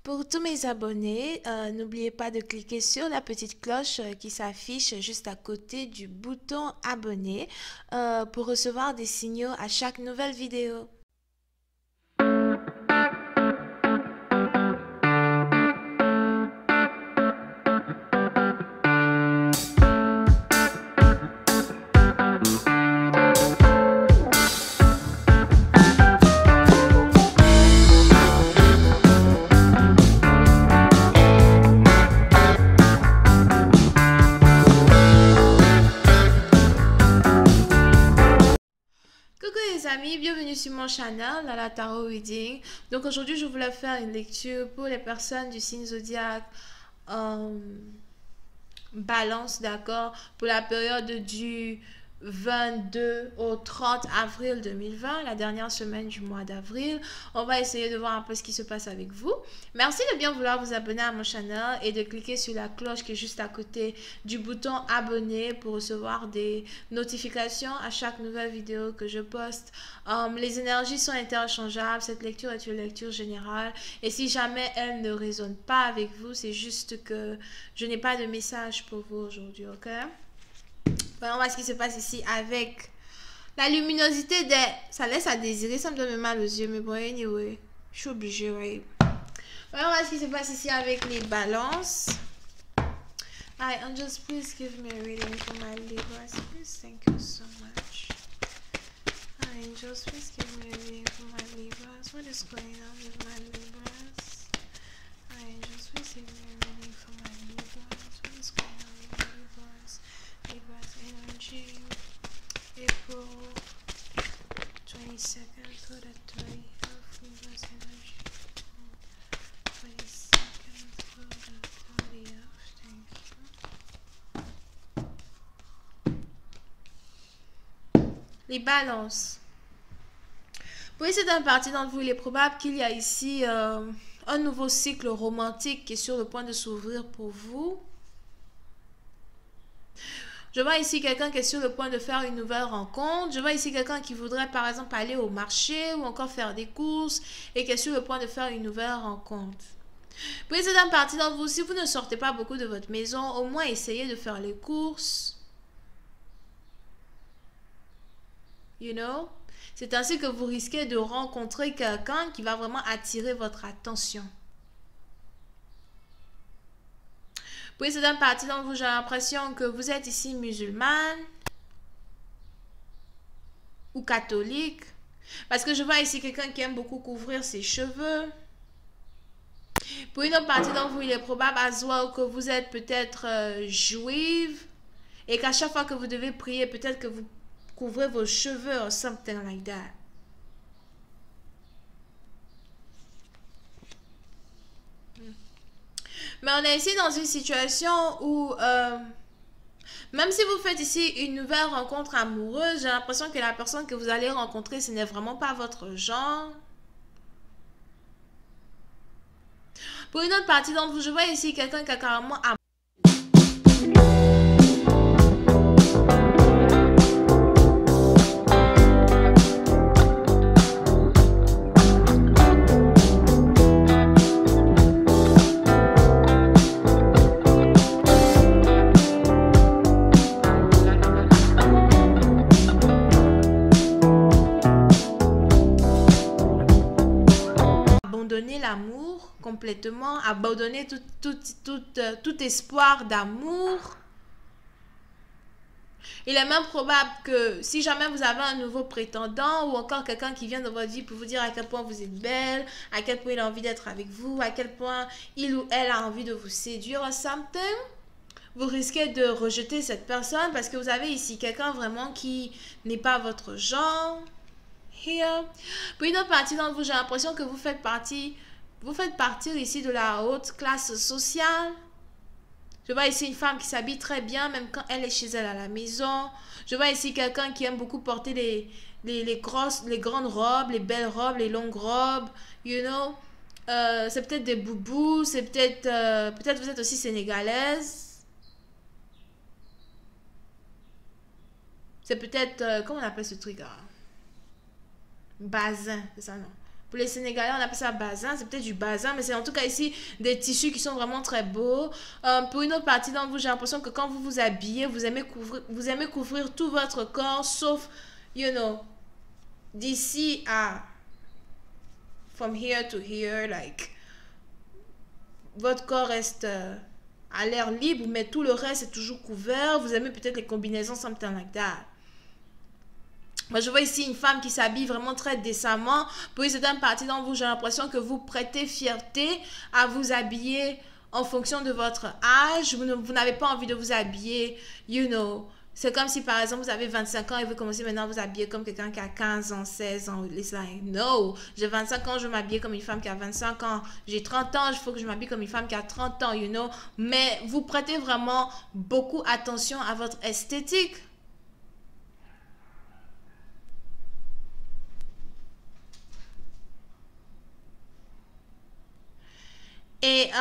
Pour tous mes abonnés, n'oubliez pas de cliquer sur la petite cloche qui s'affiche juste à côté du bouton abonner pour recevoir des signaux à chaque nouvelle vidéo. Les amis, bienvenue sur mon channel, la Tarot Reading. Donc aujourd'hui, je voulais faire une lecture pour les personnes du signe zodiaque Balance, d'accord, pour la période du 22 au 30 avril 2020, la dernière semaine du mois d'avril. On va essayer de voir un peu ce qui se passe avec vous. Merci de bien vouloir vous abonner à mon channel et de cliquer sur la cloche qui est juste à côté du bouton abonner pour recevoir des notifications à chaque nouvelle vidéo que je poste. Les énergies sont interchangeables. Cette lecture est une lecture générale et si jamais elle ne résonne pas avec vous, c'est juste que je n'ai pas de message pour vous aujourd'hui, ok? Voyons voir ce qui se passe ici avec la luminosité des... Ça laisse à désirer, ça me donne mal aux yeux, mais bon, anyway, je suis obligée, ouais. Voyons voir ce qui se passe ici avec les balances. Hi, angels, please give me a reading for my Libras. Please, thank you so much. Hi, angels, please give me a reading for my Libras. What is going on with my Libras? Hi, angels, please give me a reading for my Libras. What is going on with my Libras? Libras energy, April 22nd to the 30th of Libras energy, 22nd to the 30th, thank you. Les balances. Pour certaines parties d'entre vous, il est probable qu'il y a ici un nouveau cycle romantique qui est sur le point de s'ouvrir pour vous. Je vois ici quelqu'un qui est sur le point de faire une nouvelle rencontre. Je vois ici quelqu'un qui voudrait par exemple aller au marché ou encore faire des courses et qui est sur le point de faire une nouvelle rencontre. Pour certaines parties d'entre vous, si vous ne sortez pas beaucoup de votre maison, au moins essayez de faire les courses. You know? C'est ainsi que vous risquez de rencontrer quelqu'un qui va vraiment attirer votre attention. Pour certaines parties d'entre vous, j'ai l'impression que vous êtes ici musulmane ou catholique. Parce que je vois ici quelqu'un qui aime beaucoup couvrir ses cheveux. Pour une autre partie d'entre vous, il est probable as well que vous êtes peut-être juive. Et qu'à chaque fois que vous devez prier, peut-être que vous couvrez vos cheveux or something like that. Mais on est ici dans une situation où, même si vous faites ici une nouvelle rencontre amoureuse, j'ai l'impression que la personne que vous allez rencontrer, ce n'est vraiment pas votre genre. Pour une autre partie d'entre vous, je vois ici quelqu'un qui a carrément abandonné l'amour complètement, abandonné tout espoir d'amour. Il est même probable que si jamais vous avez un nouveau prétendant ou encore quelqu'un qui vient dans votre vie pour vous dire à quel point vous êtes belle, à quel point il a envie d'être avec vous, à quel point il ou elle a envie de vous séduire ou something, vous risquez de rejeter cette personne parce que vous avez ici quelqu'un vraiment qui n'est pas votre genre. Here. Pour une autre partie d'entre vous, j'ai l'impression que vous faites partie ici de la haute classe sociale. Je vois ici une femme qui s'habille très bien, même quand elle est chez elle à la maison. Je vois ici quelqu'un qui aime beaucoup porter les grandes robes, les belles robes, les longues robes, you know. C'est peut-être des boubous, c'est peut-être vous êtes aussi sénégalaise. C'est peut-être, comment on appelle ce truc là? Bazin, c'est ça, non? Pour les Sénégalais, on appelle ça bazin. C'est peut-être du bazin, mais c'est en tout cas ici des tissus qui sont vraiment très beaux. Pour une autre partie d'entre vous, j'ai l'impression que quand vous vous habillez, vous aimez couvrir tout votre corps, sauf, you know, d'ici à from here to here, like, votre corps reste à l'air libre, mais tout le reste est toujours couvert. Vous aimez peut-être les combinaisons, something like that. Moi, je vois ici une femme qui s'habille vraiment très décemment. Pour une certaine partie d'entre vous, j'ai l'impression que vous prêtez fierté à vous habiller en fonction de votre âge. Vous n'avez pas envie de vous habiller, you know. C'est comme si, par exemple, vous avez 25 ans et vous commencez maintenant à vous habiller comme quelqu'un qui a 15 ans, 16 ans. It's like, no, j'ai 25 ans, je veux m'habiller comme une femme qui a 25 ans. J'ai 30 ans, il faut que je m'habille comme une femme qui a 30 ans, you know. Mais vous prêtez vraiment beaucoup attention à votre esthétique. Et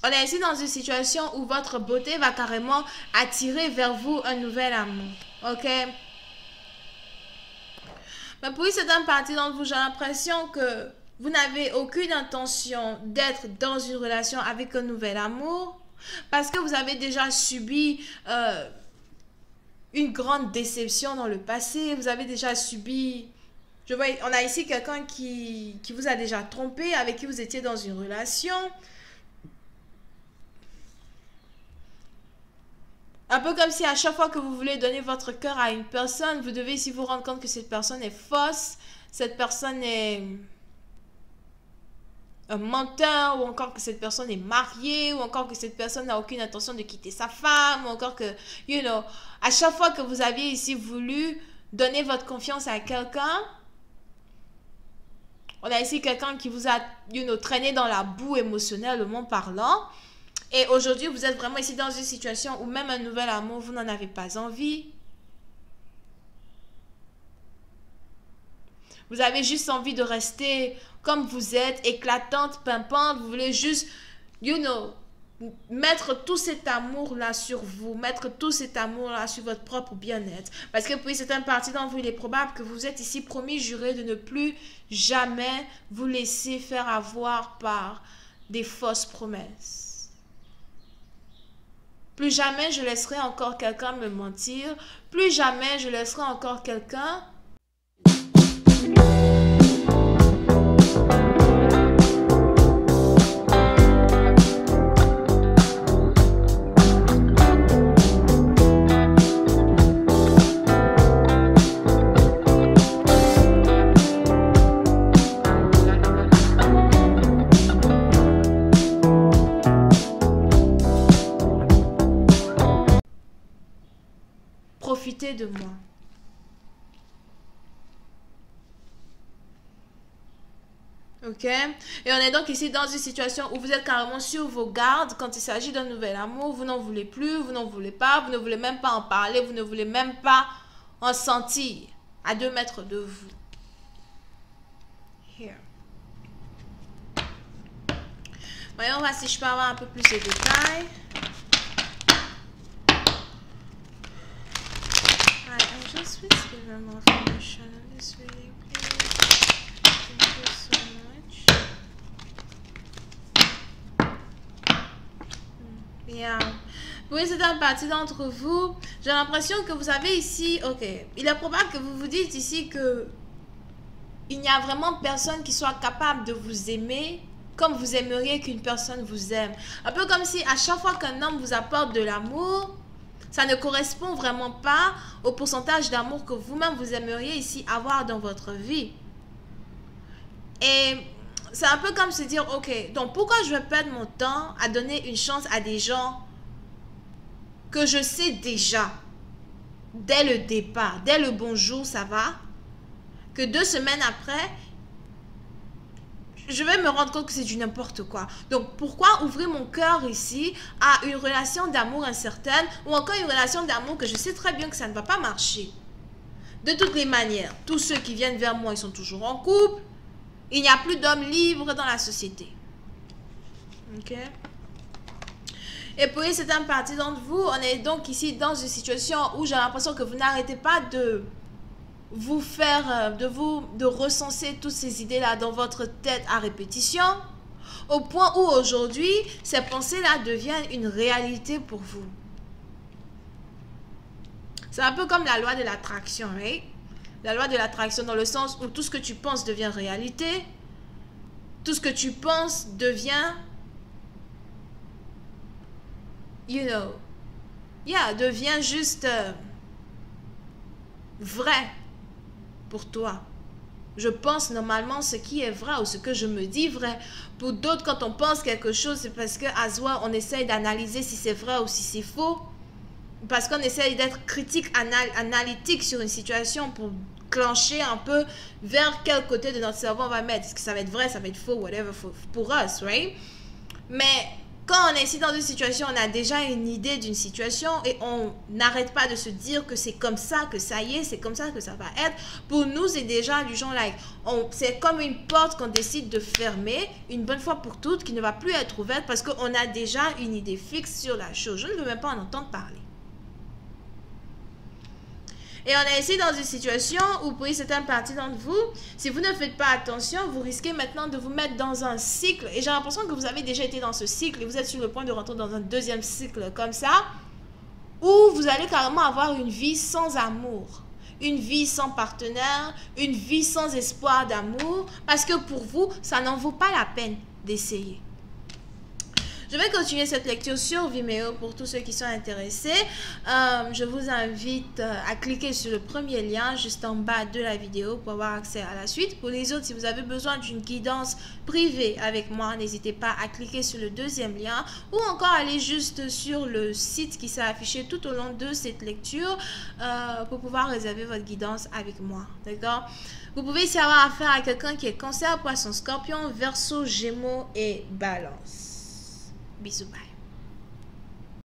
on est ici dans une situation où votre beauté va carrément attirer vers vous un nouvel amour. Ok? Mais pour une certaine partie d'entre vous, j'ai l'impression que vous n'avez aucune intention d'être dans une relation avec un nouvel amour parce que vous avez déjà subi une grande déception dans le passé. Vous avez déjà subi... Je vois, on a ici quelqu'un qui vous a déjà trompé, avec qui vous étiez dans une relation. Un peu comme si à chaque fois que vous voulez donner votre cœur à une personne, vous devez ici vous rendre compte que cette personne est fausse, cette personne est un menteur, ou encore que cette personne est mariée, ou encore que cette personne n'a aucune intention de quitter sa femme, ou encore que, you know, à chaque fois que vous aviez ici voulu donner votre confiance à quelqu'un, on a ici quelqu'un qui vous a, you know, traîné dans la boue émotionnellement parlant. Et aujourd'hui, vous êtes vraiment ici dans une situation où même un nouvel amour, vous n'en avez pas envie. Vous avez juste envie de rester comme vous êtes, éclatante, pimpante. Vous voulez juste, you know, mettre tout cet amour-là sur vous, mettre tout cet amour-là sur votre propre bien-être. Parce que pour une certaine partie d'entre vous, il est probable que vous êtes ici promis, juré de ne plus jamais vous laisser faire avoir par des fausses promesses. Plus jamais je laisserai encore quelqu'un me mentir. Plus jamais je laisserai encore quelqu'un... Profitez de moi. Ok? Et on est donc ici dans une situation où vous êtes carrément sur vos gardes quand il s'agit d'un nouvel amour. Vous n'en voulez plus, vous n'en voulez pas, vous ne voulez même pas en parler, vous ne voulez même pas en sentir à 2 mètres de vous. Here. Voyons voir si je peux avoir un peu plus de détails. Just please give them more information on this video, please. Thank you so much. Bien. Pour une certaine partie d'entre vous, j'ai l'impression que vous avez ici, ok, il est probable que vous vous dites ici que il n'y a vraiment personne qui soit capable de vous aimer comme vous aimeriez qu'une personne vous aime. Un peu comme si à chaque fois qu'un homme vous apporte de l'amour, ça ne correspond vraiment pas au pourcentage d'amour que vous-même vous aimeriez ici avoir dans votre vie. Et c'est un peu comme se dire, ok, donc pourquoi je vais perdre mon temps à donner une chance à des gens que je sais déjà, dès le départ, dès le bonjour, ça va, que 2 semaines après, je vais me rendre compte que c'est du n'importe quoi. Donc, pourquoi ouvrir mon cœur ici à une relation d'amour incertaine ou encore une relation d'amour que je sais très bien que ça ne va pas marcher? De toutes les manières, tous ceux qui viennent vers moi, ils sont toujours en couple. Il n'y a plus d'hommes libres dans la société. Ok? Et pour une certaine partie d'entre vous, on est donc ici dans une situation où j'ai l'impression que vous n'arrêtez pas de vous faire, de recenser toutes ces idées-là dans votre tête à répétition, au point où aujourd'hui, ces pensées-là deviennent une réalité pour vous. C'est un peu comme la loi de l'attraction, right? La loi de l'attraction dans le sens où tout ce que tu penses devient réalité. Tout ce que tu penses devient, devient juste vrai pour toi. Je pense normalement ce qui est vrai ou ce que je me dis vrai. Pour d'autres, quand on pense quelque chose, c'est parce qu'à soi, on essaye d'analyser si c'est vrai ou si c'est faux. Parce qu'on essaye d'être critique, analytique sur une situation pour clencher un peu vers quel côté de notre cerveau on va mettre. Est-ce que ça va être vrai, ça va être faux, whatever, pour us, right? Mais quand on est ici dans une situation, on a déjà une idée d'une situation et on n'arrête pas de se dire que c'est comme ça, que ça y est, c'est comme ça que ça va être. Pour nous, c'est déjà du genre, c'est comme une porte qu'on décide de fermer une bonne fois pour toutes qui ne va plus être ouverte parce qu'on a déjà une idée fixe sur la chose. Je ne veux même pas en entendre parler. Et on est ici dans une situation où pour une certaine partie d'entre vous, si vous ne faites pas attention, vous risquez maintenant de vous mettre dans un cycle. Et j'ai l'impression que vous avez déjà été dans ce cycle et vous êtes sur le point de rentrer dans un deuxième cycle comme ça, où vous allez carrément avoir une vie sans amour, une vie sans partenaire, une vie sans espoir d'amour, parce que pour vous, ça n'en vaut pas la peine d'essayer. Je vais continuer cette lecture sur Vimeo pour tous ceux qui sont intéressés. Je vous invite à cliquer sur le premier lien juste en bas de la vidéo pour avoir accès à la suite. Pour les autres, si vous avez besoin d'une guidance privée avec moi, n'hésitez pas à cliquer sur le deuxième lien ou encore aller juste sur le site qui s'est affiché tout au long de cette lecture pour pouvoir réserver votre guidance avec moi. D'accord? Vous pouvez ici avoir affaire à quelqu'un qui est Cancer, Poisson, Scorpion, Verseau, Gémeaux et Balance. Bisous, bye.